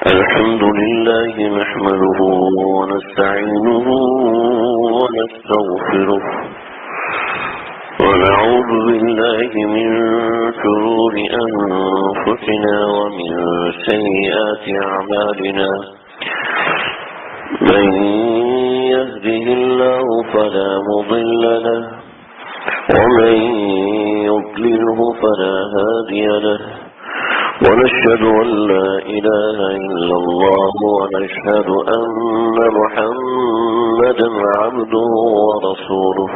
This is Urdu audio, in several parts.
الحمد لله نحمده ونستعينه ونستغفره ونعوذ بالله من شرور أنفسنا ومن سيئات أعمالنا من يهده الله فلا مضل له ومن يضلله فلا هادي له ونشهد أن لا إله إلا الله ونشهد أن محمدا عبده ورسوله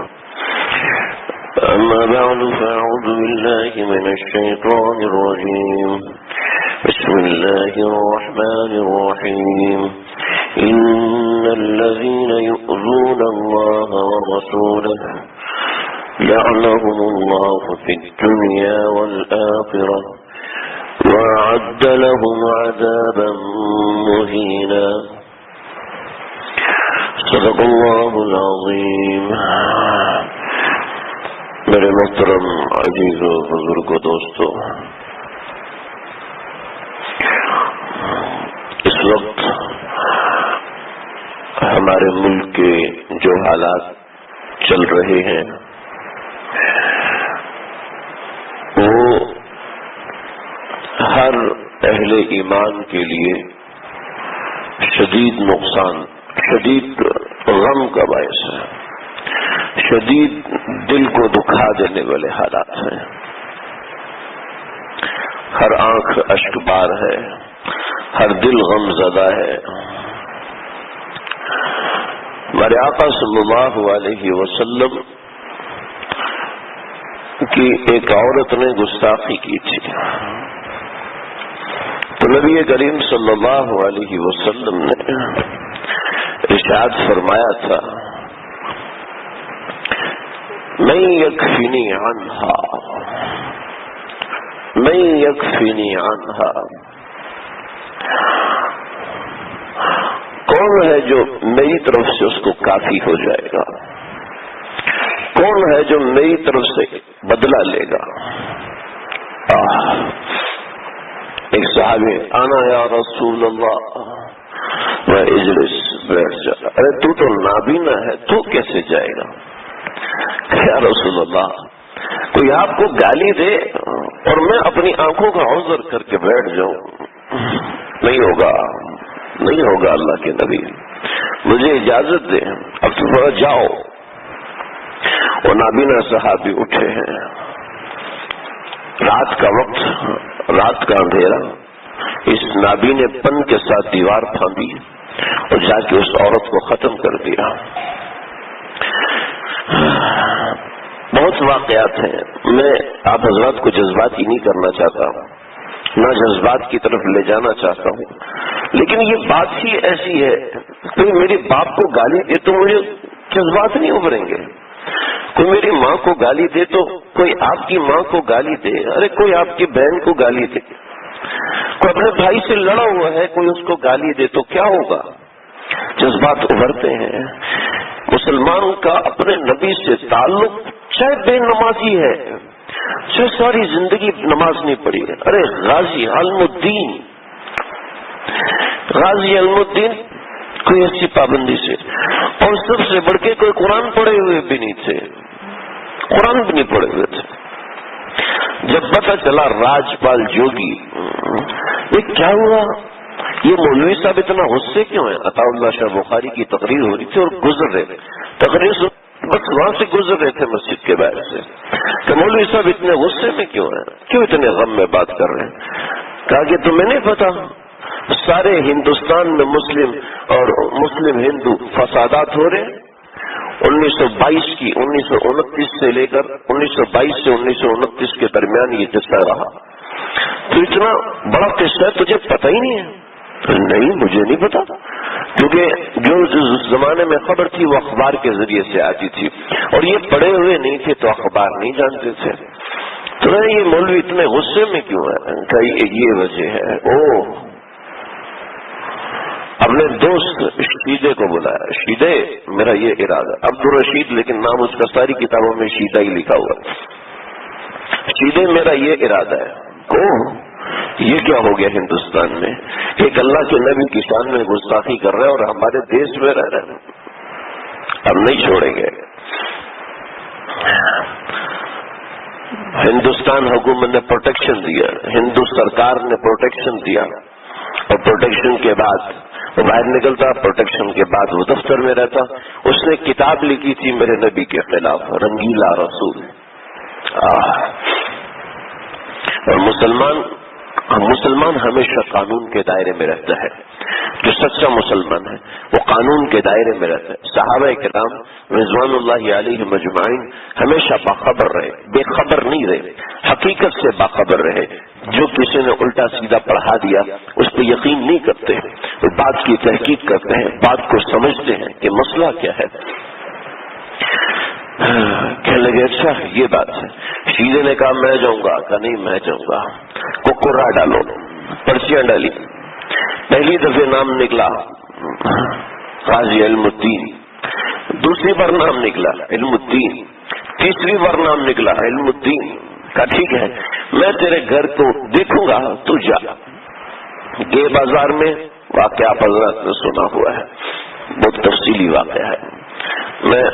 أما بعد فأعوذ بالله من الشيطان الرجيم بسم الله الرحمن الرحيم إن الذين يؤذون الله ورسوله لعنهم الله في الدنيا والآخرة وأعد لهم عذابا مهينا صدق الله العظيم. میرے محترم عزیز و بزرگ و دوستو، اس وقت ہمارے ملک کے جو حالات چل رہے ہیں وہ ہر اہل ایمان کے لیے شدید نقصان، شدید غم کا باعث ہے، شدید دل کو دکھا دینے والے حالات ہیں. ہر آنکھ اشک بار ہے، ہر دل غم زدہ ہے. ہمارے آقا صلی اللہ علیہ وسلم کی ایک عورت نے گستاخی کی تھی تو نبی کریم صلی اللہ علیہ وسلم نے ارشاد فرمایا تھا من یکفینی عنہا، من یکفینی عنہا. کون ہے جو میری طرف سے اس کو کافی ہو جائے گا؟ کون ہے جو میری طرف سے بدلہ لے گا؟ ایک صحابی آنا یا رسول اللہ میں اجلس بیٹھ جا. ارے تو نابینا ہے، تو کیسے جائے گا؟ یا رسول اللہ کوئی آپ کو گالی دے اور میں اپنی آنکھوں کا عذر کر کے بیٹھ جاؤں، نہیں ہوگا، نہیں ہوگا. اللہ کے نبی مجھے اجازت دے، اب تھوڑا جاؤ. وہ نابینا صحابی اٹھے ہیں، رات کا وقت، رات کا اندھیرا. اس نابینے پن کے ساتھ دیوار پھاندی اور جا کے اس عورت کو ختم کر دیا. بہت واقعات ہیں، میں آپ حضرات کو جذباتی نہیں کرنا چاہتا ہوں، نہ جذبات کی طرف لے جانا چاہتا ہوں، لیکن یہ بات ہی ایسی ہے. کوئی میرے باپ کو گالی دے تو مجھے جذبات نہیں ابھریں گے. کوئی میری ماں کو گالی دے تو کوئی آپ کی ماں کو گالی دے، ارے کوئی آپ کی بہن کو گالی دے، کوئی اپنے بھائی سے لڑا ہوا ہے کوئی اس کو گالی دے تو کیا ہوگا؟ جذبات ابھرتے ہیں. مسلمان کا اپنے نبی سے تعلق چاہے بے نمازی ہے، چاہے ساری زندگی نماز نہیں پڑھی ہے. ارے غازی علم الدین، غازی علم الدین کوئی ایسی پابندی سے، اور سب سے بڑھ کے کوئی قرآن پڑھے ہوئے بھی نہیں تھے، قرآن بھی نہیں پڑھے ہوئے تھے. جب پتہ چلا راجپال جوگی، یہ کیا ہوا؟ یہ مولوی صاحب اتنا غصے کیوں ہیں؟ عطا اللہ شاہ بخاری کی تقریر ہو رہی تھی اور گزر رہے تھے، تقریر بس وہاں سے گزر رہے تھے مسجد کے باہر سے، کہ مولوی صاحب اتنے غصے میں کیوں ہیں، کیوں اتنے غم میں بات کر رہے ہیں؟ کہا کہ تمہیں نہیں پتا سارے ہندوستان میں مسلم اور مسلم ہندو فسادات ہو رہے ہیں. 1929 سے لے کر 1922 سے 1929 کے درمیان یہ قصہ رہا. تو اتنا بڑا قصہ ہے، تجھے پتہ ہی نہیں ہے؟ نہیں مجھے نہیں پتا، کیونکہ جو زمانے میں خبر تھی وہ اخبار کے ذریعے سے آتی تھی اور یہ پڑھے ہوئے نہیں تھے تو اخبار نہیں جانتے تھے. تو یہ مولوی اتنے غصے میں کیوں ہے؟ یہ وجہ ہے. اپنے دوست شیدے کو بلایا، شیدے میرا یہ ارادہ، عبدالرشید لیکن نام اس کا ساری کتابوں میں شیدہ ہی لکھا ہوا. شیدے میرا یہ ارادہ ہے، کو یہ کیا ہو گیا ہندوستان میں؟ ایک اللہ کے نبی کی شان میں گستاخی کر رہے ہیں اور ہمارے دیش میں رہ رہے ہیں. اب نہیں چھوڑیں گے. ہندوستان حکومت نے پروٹیکشن دیا, ہندو سرکار نے پروٹیکشن دیا, اور پروٹیکشن کے بعد وہ باہر نکلتا, پروٹیکشن کے بعد وہ دفتر میں رہتا. اس نے کتاب لکھی تھی میرے نبی کے خلاف, رنگیلا رسول. اور مسلمان ہمیشہ قانون کے دائرے میں رہتا ہے. جو سچا مسلمان ہے وہ قانون کے دائرے میں رہتا ہے. صحابہ کرام رضوان اللہ علیہ مجمعین ہمیشہ باخبر رہے, بے خبر نہیں رہے, حقیقت سے باخبر رہے. جو کسی نے الٹا سیدھا پڑھا دیا اس پہ یقین نہیں کرتے, وہ بات کی تحقیق کرتے ہیں, بات کو سمجھتے ہیں کہ مسئلہ کیا ہے. کہنے لگے اچھا یہ بات ہے. شیرے نے کہا میں جاؤں گا, کہا نہیں میں جاؤں گا. کوکورا ڈالو, پرچیاں ڈالی. پہلی دفعہ نام نکلا قاضی علم الدین, دوسری بار نام نکلا علم الدین, تیسری بار نام نکلا علم الدین. کہا ٹھیک ہے میں تیرے گھر کو دیکھوں گا, تو جا. گئے بازار میں, واقعہ آپ حضرات نے سنا ہوا ہے, بہت تفصیلی واقعہ ہے. میں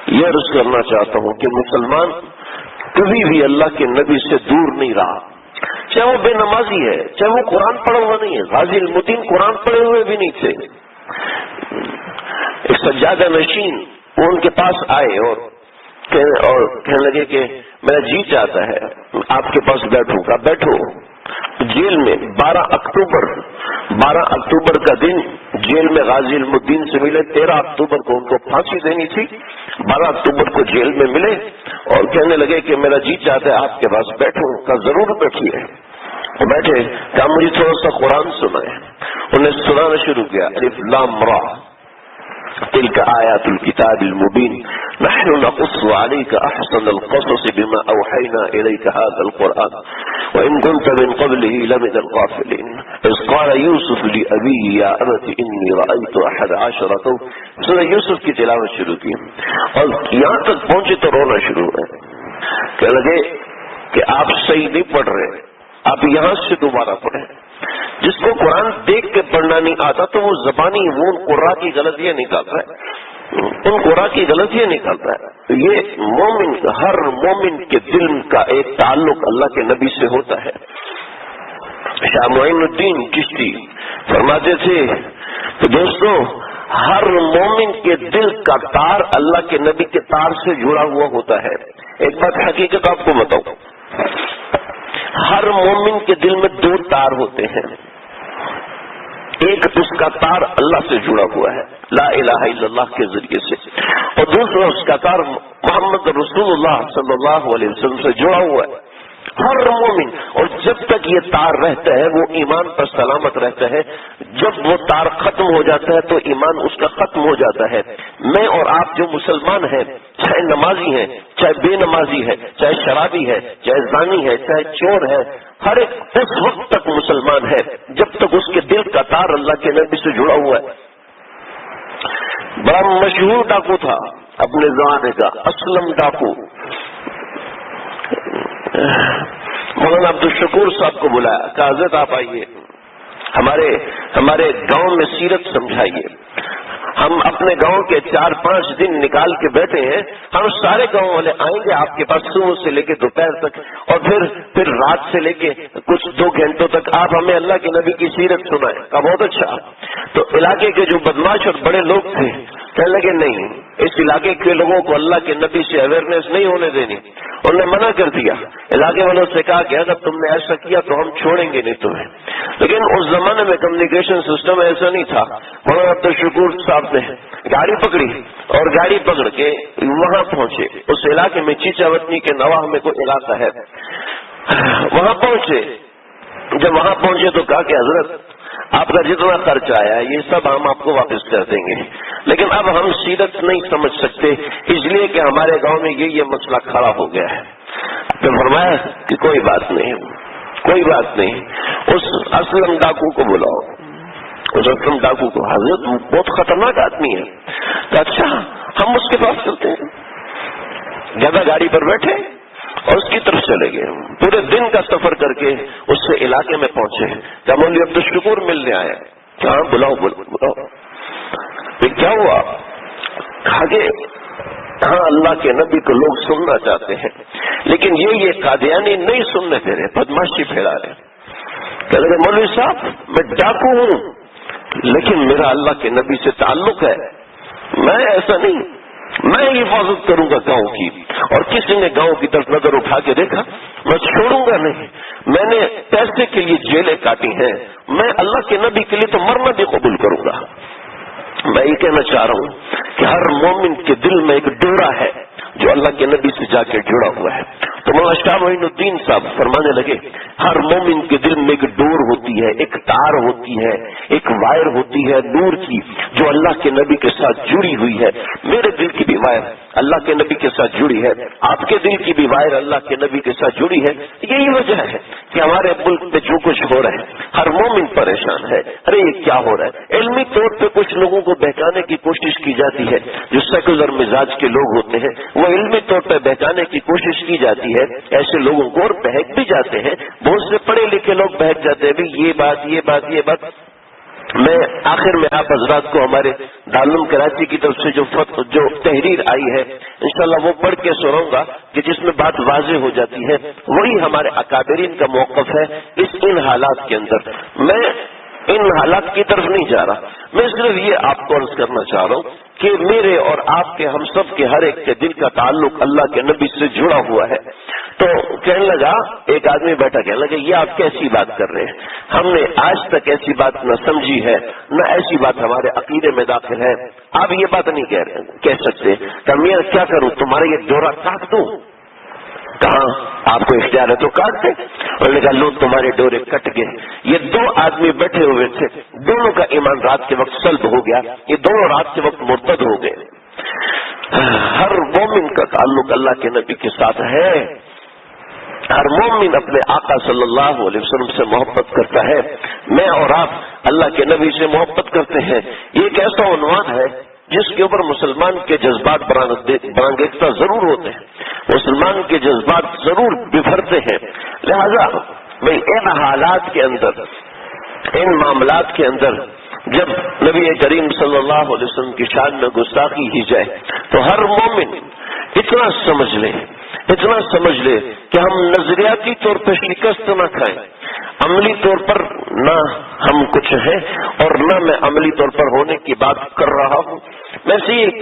یہ عرض کرنا چاہتا ہوں کہ مسلمان کبھی بھی اللہ کے نبی سے دور نہیں رہا, چاہے وہ بے نمازی ہے, چاہے وہ قرآن پڑھا ہوا نہیں ہے. غازی علم الدین قرآن پڑھے ہوئے بھی نہیں تھے. ایک سجادہ نشین وہ ان کے پاس آئے اور کہنے لگے کہ میرا جی چاہتا ہے آپ کے پاس بیٹھوں. کا بیٹھو. جیل میں 12 اکتوبر کا دن جیل میں غازی علم الدین سے ملے. 13 اکتوبر کو ان کو پھانسی دینی تھی, 12 اکتوبر کو جیل میں ملے اور کہنے لگے کہ میرا جی چاہتا ہے آپ کے پاس بیٹھوں. کا ضرور بیٹھیے. وہ بیٹھے, کہا مجھے تھوڑا سا قرآن سنائے. انہیں سنانا شروع کیا, الف لام را تلك آیات الكتاب المبین نحن نقص عليك احسن القصص بما اوحينا اليك هذا القرآن وان كنت من قبله لمن الغافلين اذ قال يوسف لأبيه يا أبت اني رأيت 11 كوكبا. سورہ یوسف کی تلاوت شروع کی اور یہاں تک پہنچے تو رونا شروع ہے. کہنے لگے کہ آپ صحیح نہیں پڑھ رہے, آپ یہاں سے دوبارہ پڑھیں. جس کو قرآن دیکھ کے پڑھنا نہیں آتا تو وہ زبانی وہ ان قرآن کی غلطیاں نکالتا ہے, ان قرآن کی غلطیاں نکالتا ہے. یہ مومن, ہر مومن کے دل کا ایک تعلق اللہ کے نبی سے ہوتا ہے. شاہ معین الدین چشتی فرماتے تھے کہ دوستو ہر مومن کے دل کا تار اللہ کے نبی کے تار سے جڑا ہوا ہوتا ہے. ایک بات حقیقت آپ کو بتاؤں, ہر مومن کے دل میں 2 تار ہوتے ہیں. ایک اس کا تار اللہ سے جڑا ہوا ہے لا الہ الا اللہ کے ذریعے سے, اور دوسرا اس کا تار محمد رسول اللہ صلی اللہ علیہ وسلم سے جڑا ہوا ہے. ہر مومن, اور جب تک یہ تار رہتا ہے وہ ایمان پر سلامت رہتا ہے. جب وہ تار ختم ہو جاتا ہے تو ایمان اس کا ختم ہو جاتا ہے. میں اور آپ جو مسلمان ہیں, چاہے نمازی ہیں, چاہے بے نمازی ہے, چاہے شرابی ہے, چاہے زانی ہے, چاہے چور ہے, ہر ایک اس وقت تک مسلمان ہے جب تک اس کے دل کا تار اللہ کے نبی سے جڑا ہوا ہے. بڑا مشہور ڈاکو تھا اپنے زمانے کا, اسلم ڈاکو. مولانا عبدالشکور صاحب کو بلایا, کہا حضرت آپ آئیے, ہمارے گاؤں میں سیرت سمجھائیے. ہم اپنے گاؤں کے 4-5 دن نکال کے بیٹھے ہیں, ہم سارے گاؤں والے آئیں گے آپ کے پاس صبح سے لے کے دوپہر تک, اور پھر رات سے لے کے کچھ 2 گھنٹوں تک آپ ہمیں اللہ کے نبی کی سیرت سنائیں. کہا بہت اچھا. تو علاقے کے جو بدماش اور بڑے لوگ تھے کہنے لگے نہیں, اس علاقے کے لوگوں کو اللہ کے نبی سے اویئرنیس نہیں ہونے دینی. انہوں نے منع کر دیا. علاقے والوں سے کہا کہ اگر تم نے ایسا کیا تو ہم چھوڑیں گے نہیں تمہیں. لیکن اس زمانے میں کمیونیکیشن سسٹم ایسا نہیں تھا. مولانا عبدالشکور صاحب نے گاڑی پکڑی اور گاڑی پکڑ کے وہاں پہنچے. اس علاقے میں چیچا وطنی کے نواح میں کوئی علاقہ ہے, وہاں پہنچے. جب وہاں پہنچے تو کہا کہ حضرت آپ کا جتنا خرچ آیا ہے یہ سب ہم آپ کو واپس کر دیں گے, لیکن اب ہم سیرت نہیں سمجھ سکتے اس لیے کہ ہمارے گاؤں میں یہ مسئلہ کھڑا ہو گیا ہے. تو فرمایا کہ کوئی بات نہیں, اس اسلم ڈاکو کو بلاؤ. اس اسلم ڈاکو کو, حضرت بہت خطرناک آدمی ہے. تو اچھا ہم اس کے پاس چلتے ہیں. گدا گاڑی پر بیٹھے اور اس کی طرف چلے گئے. پورے دن کا سفر کر کے اس سے علاقے میں پہنچے. کیا مولوی عبدالشکور ملنے آئے؟ کیا بلاؤ بلاؤ. کیا ہوا؟ کہا کہ ہاں اللہ کے نبی کو لوگ سننا چاہتے ہیں لیکن یہ قادیانی نہیں سننے دے رہے، بدماشی پھیلا رہے. کہنے لگے مولوی صاحب میں ڈاکو ہوں لیکن میرا اللہ کے نبی سے تعلق ہے، میں ایسا نہیں، میں حفاظت کروں گا گاؤں کی. اور کسی نے گاؤں کی طرف نظر اٹھا کے دیکھا میں چھوڑوں گا نہیں. میں نے پیسے کے لیے جیلیں کاٹی ہیں، میں اللہ کے نبی کے لیے تو مرنا بھی قبول کروں گا. میں یہ کہنا چاہ رہا ہوں کہ ہر مومن کے دل میں ایک ڈورا ہے جو اللہ کے نبی سے جا کے جڑا ہوا ہے. تو مولانا شاہ معین الدین صاحب فرمانے لگے ہر مومن کے دل میں ایک ڈور ہوتی ہے، ایک تار ہوتی ہے، ایک وائر ہوتی ہے نور کی جو اللہ کے نبی کے ساتھ جڑی ہوئی ہے. میرے دل کی بھی وائر اللہ کے نبی کے ساتھ جڑی ہے، آپ کے دل کی بھی وائر اللہ کے نبی کے ساتھ جڑی ہے. یہی وجہ ہے کہ ہمارے ملک میں جو کچھ ہو رہا ہے ہر مومن پریشان ہے. ارے یہ کیا ہو رہا ہے؟ علمی طور پہ کچھ لوگوں کو بہکانے کی کوشش کی جاتی ہے، جو سیکولر مزاج کے لوگ ہوتے ہیں وہ علمی طور پہ بہکانے کی کوشش کی جاتی ہے ایسے لوگوں کو، اور بہک بھی جاتے ہیں. بہت سے پڑھے لکھے لوگ بہک جاتے ہیں بھی یہ بات. میں آخر میں آپ حضرات کو ہمارے دارالعلوم کراچی کی طرف سے جو تحریر آئی ہے انشاءاللہ وہ پڑھ کے سناؤں گا کہ جس میں بات واضح ہو جاتی ہے. وہی ہمارے اکابرین کا موقف ہے ان حالات کے اندر. میں ان حالات کی طرف نہیں جا رہا، میں صرف یہ آپ کو عرض کرنا چاہ رہا ہوں کہ میرے اور آپ کے، ہم سب کے، ہر ایک کے دل کا تعلق اللہ کے نبی سے جڑا ہوا ہے. تو کہنے لگا، ایک آدمی بیٹھا کہنے لگا یہ آپ کیسی بات کر رہے ہیں؟ ہم نے آج تک ایسی بات نہ سمجھی ہے، نہ ایسی بات ہمارے عقیدے میں داخل ہے. آپ یہ بات نہیں کہہ سکتے. کہ میں کیا کروں، تمہارا یہ ڈورا کاٹ دوں؟ کہاں آپ کو اختیار ہے تو کاٹ دیں. اور نے کہا لو تمہارے ڈورے کٹ گئے. یہ دو آدمی بیٹھے ہوئے تھے، دونوں کا ایمان رات کے وقت سلب ہو گیا، یہ دونوں رات کے وقت مرتد ہو گئے. ہر مومن کا تعلق اللہ کے نبی کے ساتھ ہے. ہر مومن اپنے آقا صلی اللہ علیہ وسلم سے محبت کرتا ہے. میں اور آپ اللہ کے نبی سے محبت کرتے ہیں. یہ ایک ایسا عنوان ہے جس کے اوپر مسلمان کے جذبات برانگیختہ ضرور ہوتے ہیں، مسلمان کے جذبات ضرور بفرتے ہیں. لہذا میں ان حالات کے اندر، ان معاملات کے اندر جب نبی کریم صلی اللہ علیہ وسلم کی شان میں گستاخی کی جائے تو ہر مومن اتنا سمجھ لے کہ ہم نظریاتی طور پر شکست نہ کھائیں. عملی طور پر نہ ہم کچھ ہیں اور نہ میں عملی طور پر ہونے کی بات کر رہا ہوں. میں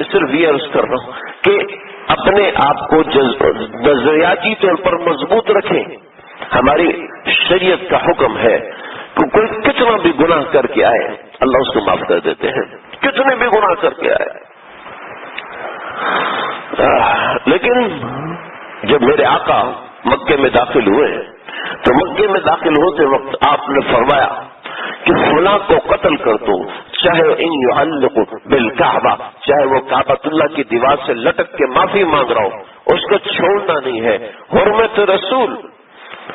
صرف یہ عرض کر رہا ہوں کہ اپنے آپ کو نظریاتی طور پر مضبوط رکھیں. ہماری شریعت کا حکم ہے کہ کوئی کتنا بھی گناہ کر کے آئے اللہ اس کو معاف کر دیتے ہیں، کتنے بھی گناہ کر کے آئے. لیکن جب میرے آقا مکے میں داخل ہوئے تو مکے میں داخل ہوتے وقت آپ نے فرمایا کہ فلاں کو قتل کر دو، چاہے ان یعلق بالکعبہ، چاہے وہ کعبۃ اللہ کی دیوار سے لٹک کے معافی مانگ رہا ہو، اس کو چھوڑنا نہیں ہے. حرمت رسول،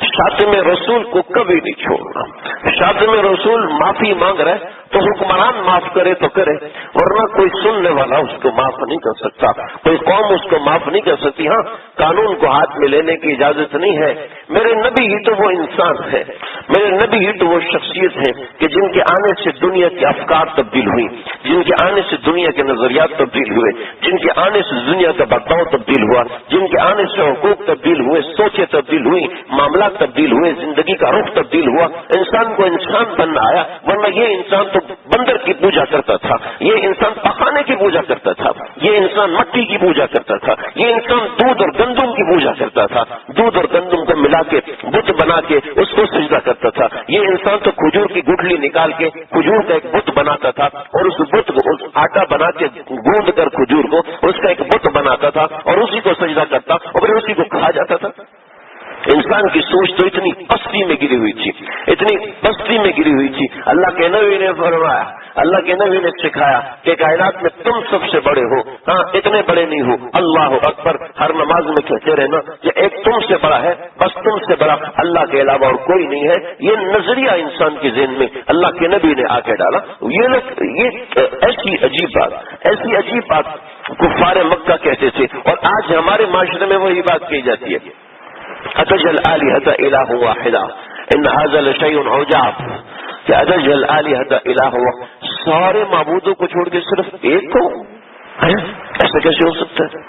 شاتم رسول کو کبھی نہیں چھوڑنا. شاتم رسول معافی مانگ رہے تو حکمران معاف کرے تو کرے، ورنہ کوئی سننے والا اس کو معاف نہیں کر سکتا، کوئی قوم اس کو معاف نہیں کر سکتی. ہاں قانون کو ہاتھ میں لینے کی اجازت نہیں ہے. میرے نبی ہی تو وہ انسان ہے، میرے نبی ہی تو وہ شخصیت ہے کہ جن کے آنے سے دنیا کے افکار تبدیل ہوئی، جن کے آنے سے دنیا کے نظریات تبدیل ہوئے، جن کے آنے سے دنیا کا برتاؤ تبدیل ہوا، جن کے آنے سے حقوق تبدیل ہوئے، سوچیں تبدیل ہوئی، معاملات تبدیل ہوئے، زندگی کا رخ تبدیل ہوا. انسان کو انسان بننا آیا، ورنہ یہ انسان تو بندر کی پوجا کرتا تھا، یہ انسان پخانے کی پوجا کرتا تھا، یہ انسان مٹی کی پوجا کرتا تھا، یہ انسان دودھ اور گندم کی پوجا کرتا تھا، دودھ اور گندم کو ملا کے بت بنا کے اس کو سجدہ کرتا تھا. یہ انسان تو کھجور کی گٹھلی نکال کے کھجور کا ایک بت بناتا تھا اور اس بت کو آٹا بنا کے گوندھ کر کھجور کو اس کا ایک بت بناتا تھا اور اسی کو سجدہ کرتا اور پھر اسی کو کھا جاتا تھا. انسان کی سوچ تو اتنی پستی میں گری ہوئی تھی، اتنی پستی میں گری ہوئی تھی. اللہ کے نبی نے فرمایا، اللہ کے نبی نے سکھایا کہ کائنات میں تم سب سے بڑے ہو، ہاں اتنے بڑے نہیں ہو. اللہ اکبر ہر نماز میں کہتے رہنا کہ ایک تم سے بڑا ہے، بس تم سے بڑا اللہ کے علاوہ اور کوئی نہیں ہے. یہ نظریہ انسان کے ذہن میں اللہ کے نبی نے آ کے ڈالا. یہ ایسی عجیب بات کفار مکہ کہتے تھے اور آج ہمارے معاشرے میں وہی بات کہی جاتی ہے. اتجعل الہۃ الہ واحدا ان ھذا لشیء عجاب، کہ اتجعل الہۃ الہ، سارے معبودوں کو چھوڑ کے صرف ایک کو، ایسا کیسے ہو سکتا ہے؟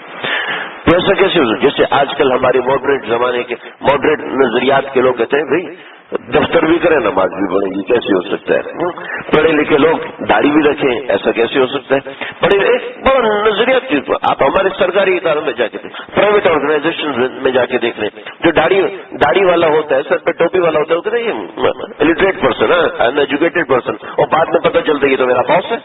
ایسا کیسے ہو سکتا ہے؟ جیسے آج کل ہمارے ماڈریٹ زمانے کے ماڈریٹ نظریات کے لوگ کہتے ہیں بھائی دفتر بھی کریں نماز بھی پڑھیں گی، کیسے ہو سکتا ہے؟ پڑھے لکھے لوگ داڑھی بھی رکھیں، ایسا کیسے ہو سکتا ہے؟ ایک بڑا نظریات چیز، آپ ہمارے سرکاری اداروں میں جا کے دیکھیں، پرائیویٹ آرگنائزیشن میں جا کے دیکھ لیں، جو داڑھی والا ہوتا ہے، سر پہ ٹوپی والا ہوتا ہے، وہ کہتے ہیں یہ الٹریٹ پرسن ہے، ان ایجوکیٹڈ پرسن، اور بعد میں پتہ چلتا ہے یہ تو میرا باس ہے۔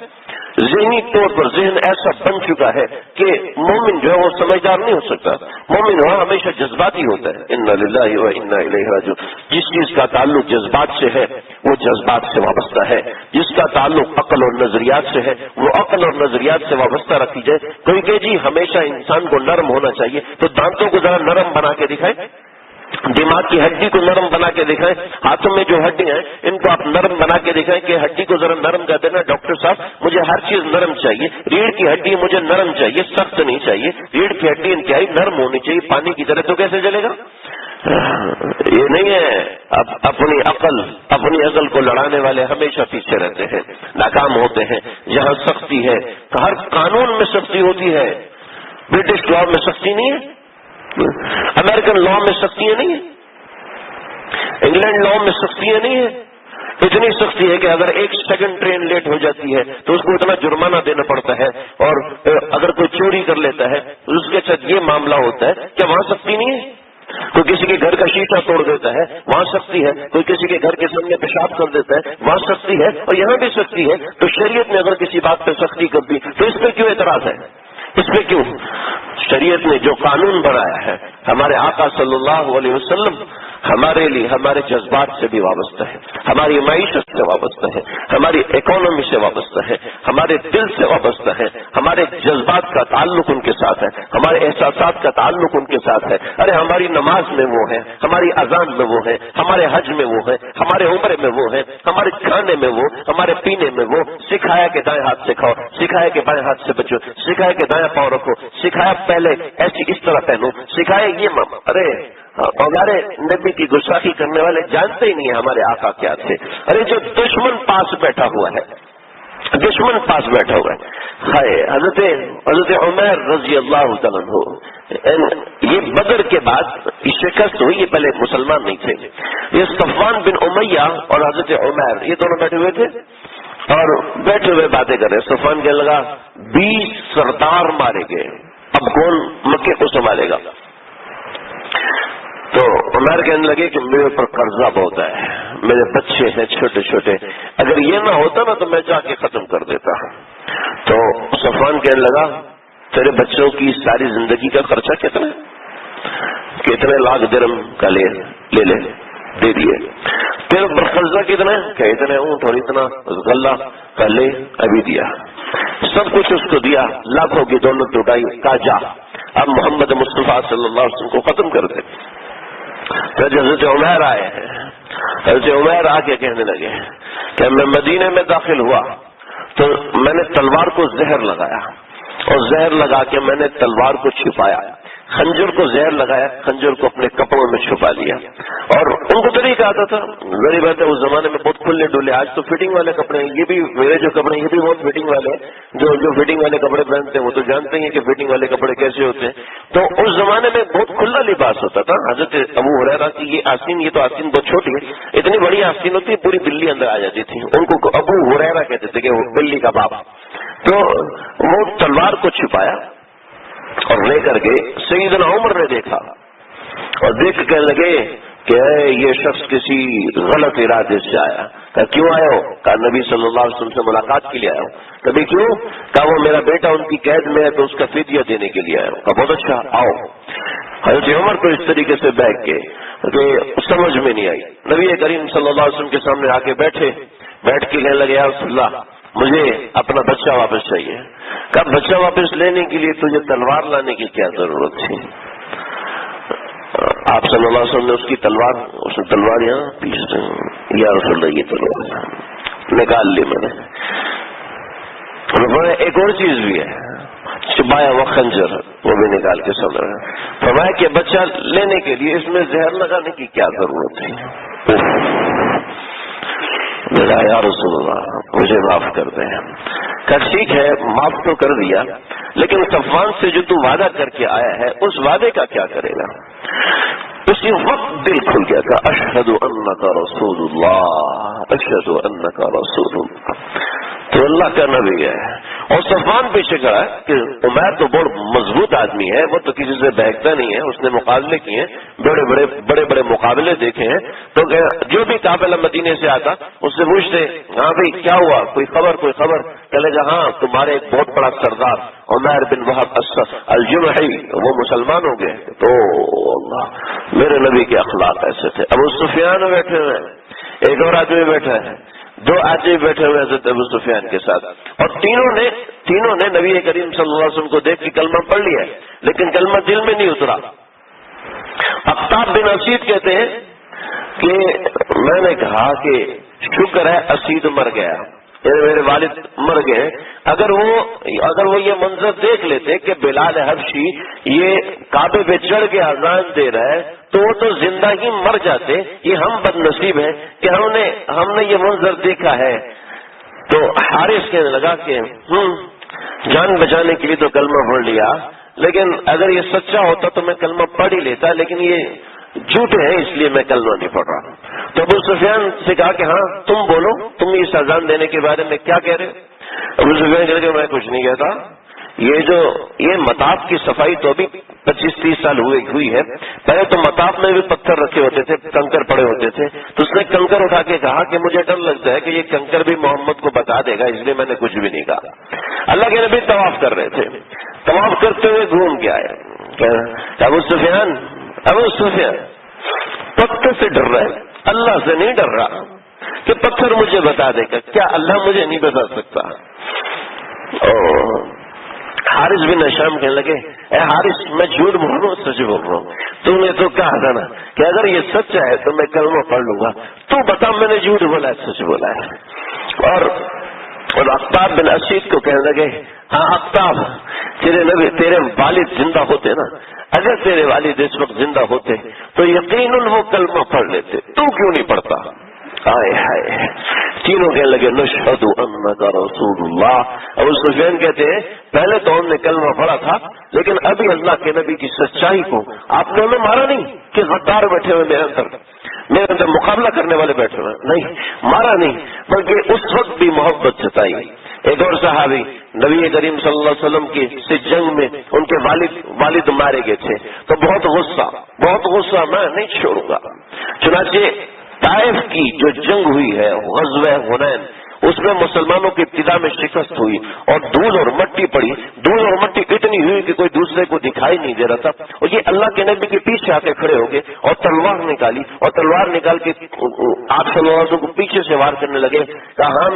ذہنی طور پر ذہن ایسا بن چکا ہے کہ مومن جو ہے وہ سمجھدار نہیں ہو سکتا، مومن ہوا ہمیشہ جذباتی ہوتا ہے۔ انا للہ و انا الیہ راجعون، جس چیز کا تعلق جذبات سے ہے وہ جذبات سے وابستہ ہے، جس کا تعلق عقل اور نظریات سے ہے وہ عقل اور نظریات سے وابستہ رکھی جائے۔ کوئی کہ جی ہمیشہ انسان کو نرم ہونا چاہیے، تو دانتوں کو ذرا نرم بنا کے دکھائیں، دماغ کی ہڈی کو نرم بنا کے دکھائیں، ہاتھوں میں جو ہڈیاں ہیں ان کو آپ نرم بنا کے دکھائیں کہ ہڈی کو ذرا نرم کر دینا، ڈاکٹر صاحب مجھے ہر چیز نرم چاہیے، ریڑھ کی ہڈی مجھے نرم چاہیے، سخت نہیں چاہیے، ریڑھ کی ہڈی انتہائی نرم ہونی چاہیے، پانی کی طرح، تو کیسے چلے گا؟ یہ نہیں ہے۔ اب اپنی عقل کو لڑانے والے ہمیشہ پیچھے رہتے ہیں، ناکام ہوتے ہیں۔ جہاں سختی ہے، ہر قانون میں سختی ہوتی ہے، برٹش لا میں سختی نہیں ہے، امریکن لا میں سختیاں نہیں ہیں، انگلینڈ لا میں سختیاں نہیں ہیں۔ اتنی سختی ہے کہ اگر ایک سیکنڈ ٹرین لیٹ ہو جاتی ہے تو اس کو اتنا جرمانہ دینا پڑتا ہے، اور اگر کوئی چوری کر لیتا ہے تو اس کے ساتھ یہ معاملہ ہوتا ہے۔ کیا وہاں سختی نہیں ہے؟ کوئی کسی کے گھر کا شیشہ توڑ دیتا ہے وہاں سختی ہے، کوئی کسی کے گھر کے سامنے پیشاب کر دیتا ہے وہاں سختی ہے، اور یہاں بھی سختی ہے۔ تو شریعت نے اگر کسی بات پہ سختی کر دی تو اس پہ کیوں اعتراض ہے؟ اس پہ کیوں؟ شریعت نے جو قانون بنایا ہے، ہمارے آقا صلی اللہ علیہ وسلم ہمارے لیے ہمارے جذبات سے بھی وابستہ ہے، ہماری معیشت سے وابستہ ہے، ہماری اکانومی سے وابستہ ہے، ہمارے دل سے وابستہ ہے، ہمارے جذبات کا تعلق ان کے ساتھ ہے، ہمارے احساسات کا تعلق ان کے ساتھ ہے۔ ارے ہماری نماز میں وہ ہے، ہماری اذان میں وہ ہے، ہمارے حج میں وہ ہے، ہمارے عمرے میں وہ ہے، ہمارے کھانے میں وہ، ہمارے پینے میں وہ۔ سکھایا کہ دائیں ہاتھ سے کھاؤ، سکھایا کہ بائیں ہاتھ سے بچو، سکھایا کہ دائیں پاؤں رکھو، سکھایا پہلے ایسی اس طرح پہنو، سکھایا یہ ارے ہمارے نبی کی گستاخی کرنے والے جانتے ہی نہیں ہیں ہمارے آقا کیا تھے۔ ارے جو دشمن پاس بیٹھا ہوا ہے، دشمن پاس بیٹھا ہوا ہے، حضرت عمیر رضی اللہ تعالیٰ عنہ، یہ بدر کے بعد شکست ہوئی، یہ پہلے مسلمان نہیں تھے، یہ صفوان بن امیہ اور حضرت عمیر یہ دونوں بیٹھے ہوئے تھے اور بیٹھے ہوئے باتیں کر رہے۔ صفوان کہنے لگا 20 سردار مارے گئے، اب کون مکے کو سنبھالے گا؟ تو عمر کہنے لگے کہ میرے اوپر قرضہ بہت ہے، میرے بچے ہیں چھوٹے چھوٹے، اگر یہ نہ ہوتا نا تو میں جا کے ختم کر دیتا۔ تو صفوان کہنے لگا تیرے بچوں کی ساری زندگی کا خرچہ کتنا ہے؟ کتنے لاکھ درہم کا لے دے دیے۔ تیرے اوپر قرضہ کتنا ہے؟ کہ اتنے اونٹ اور اتنا غلہ کا لے، ابھی دیا، سب کچھ اس کو دیا، لاکھوں کی دولت اٹھائی، کہا جا اب محمد مصطفیٰ صلی اللہ علیہ وسلم کو ختم کر دے۔ تو حضرت عمیر آئے ہیں، حضرت عمیر آ کے کہنے لگے کہ میں مدینے میں داخل ہوا تو میں نے تلوار کو زہر لگایا، اور زہر لگا کے میں نے تلوار کو چھپایا، خنجر کو زہر لگایا، خنجر کو اپنے کپڑوں میں چھپا لیا۔ اور ان کو طریقہ آتا تھا، ظاہر بات ہے اس زمانے میں بہت کھلے ڈولے، آج تو فٹنگ والے کپڑے ہیں، یہ بھی میرے جو کپڑے ہیں یہ بھی بہت فٹنگ والے ہیں، جو فٹنگ والے کپڑے پہنتے ہیں وہ تو جانتے ہیں کہ فٹنگ والے کپڑے کیسے ہوتے ہیں۔ تو اس زمانے میں بہت کھلا لباس ہوتا تھا۔ حضرت ابو ہریرہ کی یہ آستین، یہ تو آستین بہت چھوٹی ہے، اتنی بڑی آستین ہوتی ہے پوری بلی اندر آ جاتی تھی، ان کو ابو ہریرہ کہتے تھے کہ وہ بلی کا باپ۔ تو وہ تلوار کو چھپایا اور لے کر کے سیدنا عمر نے دیکھا، اور دیکھ کے کہنے لگے کہ یہ شخص کسی غلط ارادے سے آیا۔ کہا کیوں آئے ہو؟ کہا نبی صلی اللہ علیہ وسلم سے ملاقات کے لیے آیا ہوں۔ کبھی کیوں؟ کہا وہ میرا بیٹا ان کی قید میں ہے تو اس کا فدیہ دینے کے لیے آیا ہوں۔ کہا بہت اچھا، آؤ۔ حضرت عمر کو اس طریقے سے بیٹھ کے کہ سمجھ میں نہیں آئی، نبی کریم صلی اللہ علیہ وسلم کے سامنے آ کے بیٹھ کے کہنے لگے یا رسول اللہ مجھے اپنا بچہ واپس چاہیے۔ کہا بچہ واپس لینے کے لیے تجھے تلوار لانے کی کیا ضرورت تھی؟ آپ صلی اللہ علیہ وسلم نے اس کی تلوار، اس نے تلوار یہاں پیچھے، یا رسول اللہ یہ تلوار نکال لی میں نے۔ ایک اور چیز بھی ہے، چھپایا ہوا خنجر وہ بھی نکال کے سامنے۔ فرمایا کہ بچہ لینے کے لیے اس میں زہر لگانے کی کیا ضرورت ہے؟ میرا یا رسول اللہ مجھے معاف کر دیں. کہ ٹھیک ہے معاف تو کر دیا، لیکن صفوان سے جو تو وعدہ کر کے آیا ہے اس وعدے کا کیا کرے گا؟ اسی وقت دل کھل گیا تھا، اشہد انک رسول اللہ، اشہد انک رسول اللہ، تو اللہ کا نبی ہے. اور صفوان پیچھے کھڑا ہے کہ عمیر تو بہت مضبوط آدمی ہے، وہ تو کسی سے بہکتا نہیں ہے، اس نے مقابلے کیے ہیں، بڑے بڑے مقابلے دیکھے ہیں. تو جو بھی قافلہ مدینے سے آتا اس سے پوچھتے ہاں بھائی کیا ہوا، کوئی خبر؟ کہنے لگا ہاں تمہارے ایک بہت بڑا سردار عمیر بن وہب الجمحی وہ مسلمان ہو گئے. تو اللہ میرے نبی کے اخلاق ایسے تھے. ابو سفیان بیٹھے ہوئے ہیں، ایک اور آدمی بیٹھا ہے، دو آدمی بیٹھے ہوئے حضرت ابو سفیان کے ساتھ، اور تینوں نے نبی کریم صلی اللہ علیہ وسلم کو دیکھ کے کلمہ پڑھ لیا ہے، لیکن کلمہ دل میں نہیں اترا. اقتاب بن اسید کہتے ہیں کہ میں نے کہا کہ شکر ہے اسید مر گیا، میرے والد مر گئے. اگر وہ یہ منظر دیکھ لیتے کہ بلال حبشی یہ کعبے پہ چڑھ کے اذان دے رہا ہے تو وہ تو زندہ ہی مر جاتے. یہ ہم بد نصیب ہیں کہ ہم نے یہ منظر دیکھا ہے. تو حارث کہنے لگا کہ جان بچانے کے لیے تو کلمہ پڑھ لیا، لیکن اگر یہ سچا ہوتا تو میں کلمہ پڑھ ہی لیتا، لیکن یہ جھوٹے ہیں اس لیے میں کلمہ نہیں پڑھ رہا. تو ابو سفیان سے کہا کہ ہاں تم بولو، تم اس اذان دینے کے بارے میں کیا کہہ رہے؟ ابو سفیان کہہ رہے کہ میں کچھ نہیں کہتا. یہ مطاف کی صفائی تو ابھی 25-30 سال ہوئی ہے. پہلے تو مطاف میں بھی پتھر رکھے ہوتے تھے، کنکر پڑے ہوتے تھے، تو اس نے کنکر اٹھا کے کہا کہ مجھے ڈر لگتا ہے کہ یہ کنکر بھی محمد کو بتا دے گا، اس لیے میں نے کچھ بھی نہیں کہا. اللہ کے نبی طواف کر رہے تھے، طواف کرتے ہوئے گھوم کے آئے. ابو سفیان پتھر سے ڈر رہا ہے، اللہ سے نہیں ڈر رہا کہ پتھر مجھے بتا دے گا. کیا اللہ مجھے نہیں بتا سکتا؟ حارث بن ہشام کہنے لگے اے حارث میں جھوٹ بول رہا ہوں سچ بول رہا ہوں. تم نے تو کہا تھا نا کہ اگر یہ سچ ہے تو میں کلمہ پڑھ لوں گا. تو بتا میں نے جھوٹ بولا ہے سچ بولا ہے؟ اور اقتاب بن اسید کو کہنے لگے ہاں اقتاب تیرے والد زندہ ہوتے نا، اگر تیرے والد اس وقت زندہ ہوتے تو یقیناً وہ کلمہ پڑھ لیتے، تو کیوں نہیں پڑھتا؟ ہائے ہائے. تینوں کہنے لگے نشہد انک رسول اللہ. ابو سفیان کہتے ہیں پہلے تو ہم نے کلمہ پڑھا تھا، لیکن ابھی اللہ کے نبی کی سچائی کو آپ نے ہمیں مارا نہیں کہ غدار بیٹھے ہوئے میرے اندر مقابلہ کرنے والے بیٹھے ہوئے، نہیں مارا نہیں، بلکہ اس وقت بھی محبت جتائی. ایک اور صحابی نبی کریم صلی اللہ علیہ وسلم کی جنگ میں ان کے والد مارے گئے تھے، تو بہت غصہ میں نہیں چھوڑوں گا. چنانچہ طائف کی جو جنگ ہوئی ہے غزوہ حنین، اس میں مسلمانوں کی ابتدا میں شکست ہوئی اور دھول اور مٹی پڑی. دھول اور مٹی اتنی ہوئی کہ کوئی دوسرے کو دکھائی نہیں دے رہا تھا، اور یہ اللہ کے نبی کے پیچھے آ کے کھڑے ہو گئے اور تلوار نکالی، اور تلوار نکال کے آپ صلی اللہ علیہ وسلم کو پیچھے سے وار کرنے لگے. کہا ہاں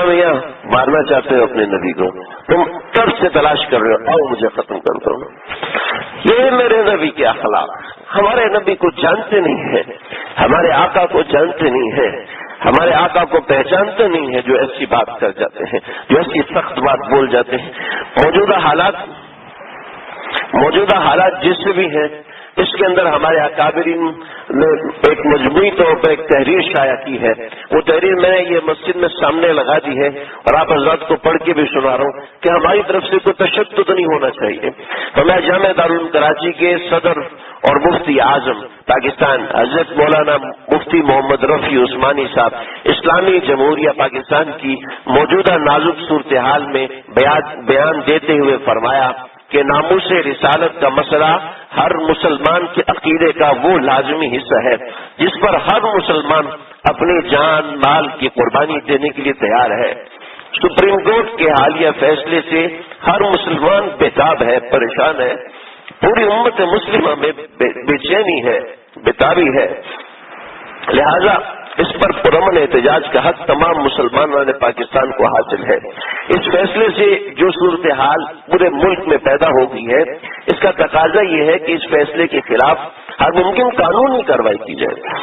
میاں مارنا چاہتے ہو اپنے نبی کو، تم کب سے تلاش کر رہے ہو، آؤ مجھے ختم کر دو. یہ میرے نبی کے اخلاق، ہمارے نبی کو جانتے نہیں ہیں، ہمارے آقا کو جانتے نہیں ہیں، ہمارے آقا کو پہچانتے نہیں ہیں، جو ایسی بات کر جاتے ہیں، جو ایسی سخت بات بول جاتے ہیں. موجودہ حالات جس سے بھی ہیں، اس کے اندر ہمارے اکابرین نے ایک مجموعی طور پر ایک تحریر شائع کی ہے. وہ تحریر میں نے یہ مسجد میں سامنے لگا دی ہے اور آپ حضرات کو پڑھ کے بھی سنا رہا ہوں کہ ہماری طرف سے کوئی تشدد نہیں ہونا چاہیے. تو میں جامعہ دارالعلوم کراچی کے صدر اور مفتی اعظم پاکستان حضرت مولانا مفتی محمد رفیع عثمانی صاحب اسلامی جمہوریہ پاکستان کی موجودہ نازک صورتحال میں بیان دیتے ہوئے فرمایا کہ ناموس رسالت کا مسئلہ ہر مسلمان کے عقیدے کا وہ لازمی حصہ ہے جس پر ہر مسلمان اپنی جان مال کی قربانی دینے کے لیے تیار ہے. سپریم کورٹ کے حالیہ فیصلے سے ہر مسلمان بےتاب ہے، پریشان ہے، پوری امت مسلمہ میں بے چینی ہے، بےتابی ہے. لہذا اس پر پرامن احتجاج کا حق تمام مسلمانوں نے پاکستان کو حاصل ہے. اس فیصلے سے جو صورتحال پورے ملک میں پیدا ہو گئی ہے، اس کا تقاضا یہ ہے کہ اس فیصلے کے خلاف ہر ممکن قانونی کارروائی کی جائے.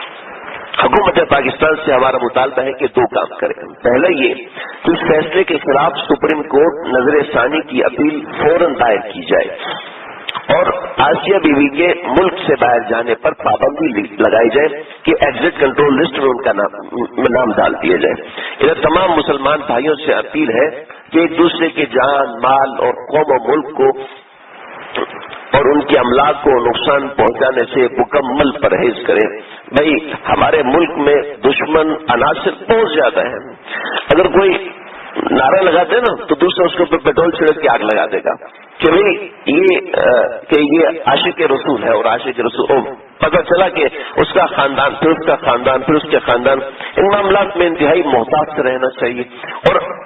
حکومت پاکستان سے ہمارا مطالبہ ہے کہ دو کام کریں. پہلا یہ کہ اس فیصلے کے خلاف سپریم کورٹ نظر ثانی کی اپیل فوراً دائر کی جائے، اور آسیہ بیوی کے ملک سے باہر جانے پر پابندی لگائی جائے کہ ایگزٹ کنٹرول لسٹ میں ان کا نام ڈال دیا جائے. ادھر تمام مسلمان بھائیوں سے اپیل ہے کہ ایک دوسرے کے جان مال اور قوم و ملک کو اور ان کے املاک کو نقصان پہنچانے سے مکمل پرہیز کریں. بھائی ہمارے ملک میں دشمن عناصر بہت زیادہ ہیں. اگر کوئی نعرہ لگاتے نا تو دوسرا اس کے اوپر پیٹرول چھڑک کے آگ لگا دے گا کہ بھائی یہ عاشق رسول ہے، اور عاشق رسول پتہ چلا کہ اس کا خاندان، پھر اس کا خاندان، پھر اس کے خاندان. ان معاملات میں انتہائی محتاط سے رہنا چاہیے.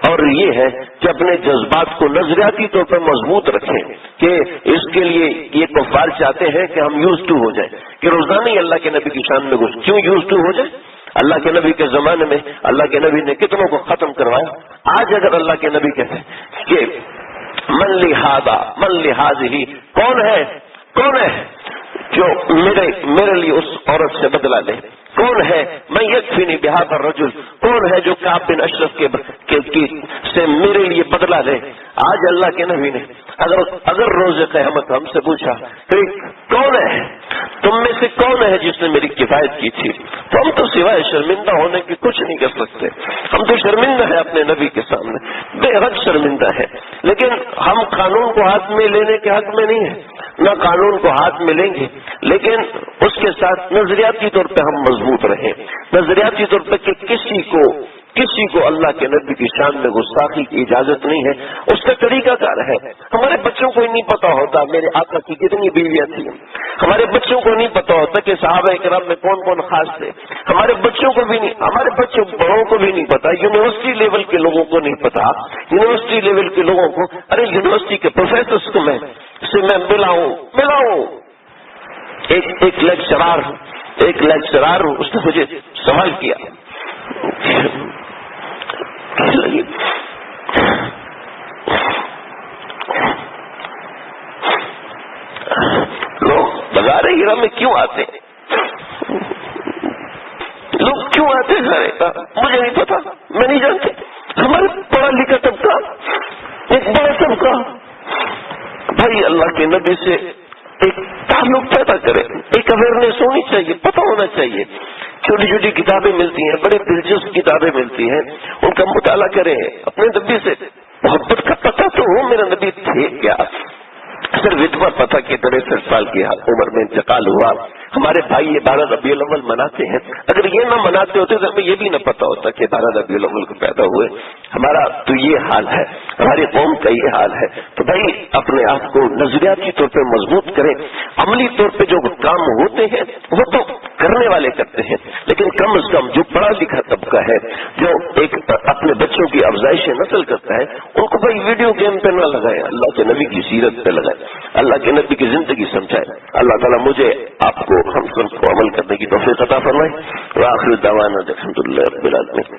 اور یہ ہے کہ اپنے جذبات کو نظریاتی طور پر مضبوط رکھیں کہ اس کے لیے یہ کفار چاہتے ہیں کہ ہم یوز ٹو ہو جائیں، کہ روزانہ ہی اللہ کے نبی کی شان میں گھس. کیوں یوز ٹو ہو جائے؟ اللہ کے نبی کے زمانے میں اللہ کے نبی نے کتنوں کو ختم کروایا. آج اگر اللہ کے نبی کہتے ہیں کہ من لحاظ ہی کون ہے جو میرے لیے اس عورت سے بدلہ لے؟ کون ہے میں یکفینی بہذا الرجل؟ کون ہے جو کعب بن اشرف سے میرے لیے بدلہ لے؟ آج اللہ کے نبی نے اگر روز قیامت ہم سے پوچھا کہ کون ہے تم میں سے کون ہے جس نے میری کفایت کی تھی، تو ہم تو سوائے شرمندہ ہونے کی کچھ نہیں کر سکتے. ہم تو شرمندہ ہیں اپنے نبی کے سامنے، بے حد شرمندہ ہے. لیکن ہم قانون کو ہاتھ میں لینے کے حق میں نہیں ہیں، نہ قانون کو ہاتھ میں لیں گے، لیکن اس کے ساتھ نظریاتی طور پہ ہم مضبوط رہیں. نظریاتی طور پہ کہ کسی کو اللہ کے نبی کی شان میں گستاخی کی اجازت نہیں ہے. اس کا طریقہ کار ہے. ہمارے بچوں کو نہیں پتا ہوتا میرے آقا کی کتنی بیویاں تھیں. ہمارے بچوں کو نہیں پتا ہوتا کہ صحابہ کرام میں کون کون خاص تھے. ہمارے بچوں کو بھی نہیں، ہمارے بچوں بڑوں کو بھی نہیں پتا. یونیورسٹی لیول کے لوگوں کو نہیں پتا. یونیورسٹی لیول کے لوگوں کو یونیورسٹی کے پروفیسرز کو میں ملا ہوں. ایک لیکچرار ہوں، اس نے مجھے سوال کیا لوگ بازار ہیرا میں کیوں آتے ہیں؟ لوگ کیوں آتے ہیں سارے کا مجھے نہیں پتا، میں نہیں جانتی. ہمارے پڑھا لکھا طبقہ، ایک بڑا طبقہ بھائی اللہ کے نبی سے ایک تعلق پیدا کرے. ایک اویئرنیس ہونی چاہیے، پتہ ہونا چاہیے. چھوٹی چھوٹی کتابیں ملتی ہیں، بڑے دلچسپ کتابیں ملتی ہیں، ان کا مطالعہ کریں. اپنے نبی سے محبت کا پتہ تو ہو میرا نبی تھے کیا. صرف اتنا پتہ کہ 63 سال کی عمر میں انتقال ہوا. ہمارے بھائی یہ 12 ربیع الاول مناتے ہیں. اگر یہ نہ مناتے ہوتے تو ہمیں یہ بھی نہ پتا ہوتا کہ 12 ربیع الاول کو پیدا ہوئے. ہمارا تو یہ حال ہے، ہماری قوم کا یہ حال ہے. تو بھائی اپنے آپ کو نظریاتی طور پہ مضبوط کریں. عملی طور پہ جو کام ہوتے ہیں وہ تو کرنے والے کرتے ہیں، لیکن کم از کم جو پڑھا لکھا طبقہ ہے، جو ایک اپنے بچوں کی افزائش نسل کرتا ہے، ان کو بھائی ویڈیو گیم پہ نہ لگائیں، اللہ کے نبی کی سیرت پہ لگائیں، اللہ کے نبی کی زندگی سمجھائیں. اللہ تعالیٰ مجھے آپ کو ہم سب کو عمل کرنے کی توفیق عطا فرمائے. وآخر دعوانا الحمد للہ رب العالمین.